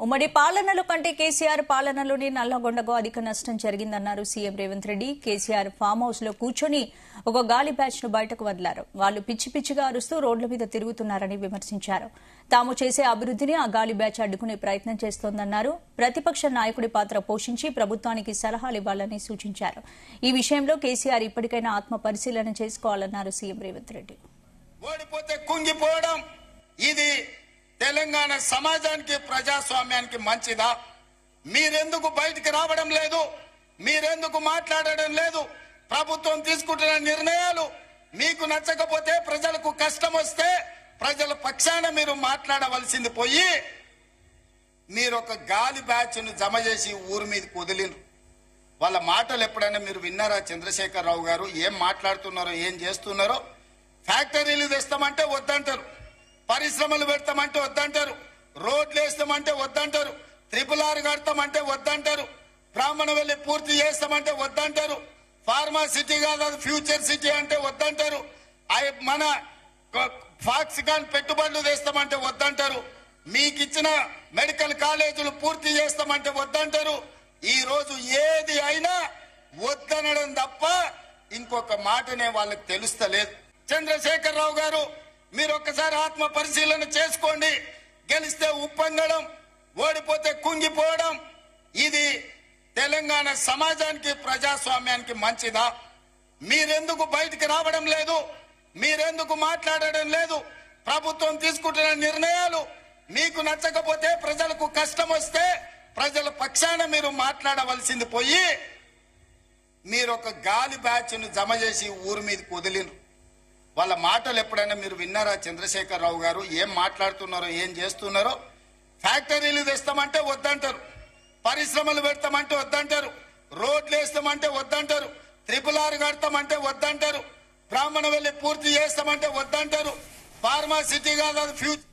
ఉమ్మడి పాలనలో కంటే కేసీఆర్ పాలనలోనే నల్లగొండకు అధిక నష్టం జరిగిందన్నారు CM Revanth Reddy. KCR farm house లో కూర్చొని ఒక గాలి బ్యాచ్ ను బయటకు వదిలారు. వాళ్లు పిచ్చి పిచ్చిగా అరుస్తూ రోడ్ల మీద తిరుగుతున్నారని విమర్శించారు. తాము చేసే అభివృద్దిని ఆ గాలి బ్యాచ్ అడ్డుకునే ప్రయత్నం చేస్తోందన్నారు. ప్రతిపక్ష నాయకుడి పాత్ర పోషించి ప్రభుత్వానికి సలహాలు ఇవ్వాలని సూచించారు. ఈ విషయంలో కేసీఆర్ ఇప్పటికైనా ఆత్మ పరిశీలన చేసుకోవాలన్నారు సీఎం రేవంత్ రెడ్డి. ఓడిపోతే కుంగిపోవడం ఇది తెలంగాణ సమాజానికి ప్రజాస్వామ్యానికి మంచిదా? మీరెందుకు బయటికి రావడం లేదు? మీరెందుకు మాట్లాడడం లేదు? ప్రభుత్వం తీసుకుంటున్న నిర్ణయాలు మీకు నచ్చకపోతే, ప్రజలకు కష్టం వస్తే ప్రజల పక్షాన మీరు మాట్లాడవలసింది పోయి మీరు ఒక గాలి బ్యాచ్ ను జమ చేసి ఊరి మీదకి వదిలిరు. వాళ్ళ మాటలు ఎప్పుడైనా మీరు విన్నారా? చంద్రశేఖరరావు గారు ఏం మాట్లాడుతున్నారో, ఏం చేస్తున్నారో. ఫ్యాక్టరీలు తెస్తామంటే వద్దంటారు, పరిశ్రమలు పెడతామంటే వద్దంటారు, రోడ్లు వేస్తామంటే వద్దంటారు, RRR కడతామంటే వద్దంటారు, బ్రాహ్మణ వెళ్ళి పూర్తి చేస్తామంటే వద్దంటారు, ఫార్మా సిటీ కాదు ఫ్యూచర్ సిటీ అంటే వద్దంటారు, మన ఫాక్స్కాన్ పెట్టుబడులు తెస్తామంటే వద్దంటారు, మీకు ఇచ్చిన మెడికల్ కాలేజీలు పూర్తి చేస్తామంటే వద్దంటారు. ఈ రోజు ఏది అయినా వద్దనడం తప్ప ఇంకొక మాటనే వాళ్ళకి తెలుస్తలేదు. చంద్రశేఖరరావు గారు, మీరు ఒక్కసారి ఆత్మ పరిశీలన చేసుకోండి. గెలిస్తే ఉప్పొంగడం, ఓడిపోతే కుంగిపోవడం ఇది తెలంగాణ సమాజానికి ప్రజాస్వామ్యానికి మంచిదా? మీరెందుకు బయటికి రావడం లేదు? మీరెందుకు మాట్లాడడం లేదు? ప్రభుత్వం తీసుకుంటున్న నిర్ణయాలు మీకు నచ్చకపోతే, ప్రజలకు కష్టం వస్తే ప్రజల పక్షాన మీరు మాట్లాడవలసింది పోయి మీరు ఒక గాలి బ్యాచ్ ను జమ చేసి ఊరి మీదకి వదిలిరు. వాళ్ళ మాటలు ఎప్పుడైనా మీరు విన్నారా? చంద్రశేఖరరావు గారు ఏం మాట్లాడుతున్నారో, ఏం చేస్తున్నారో. ఫ్యాక్టరీలు తెస్తామంటే వద్దంటారు, పరిశ్రమలు పెడతామంటే వద్దంటారు, రోడ్లు వేస్తామంటే వద్దంటారు, RRR కడతామంటే వద్దంటారు, బ్రాహ్మణ వెళ్ళి పూర్తి చేస్తామంటే వద్దంటారు, ఫార్మా సిటీ కాదు ఫ్యూచర్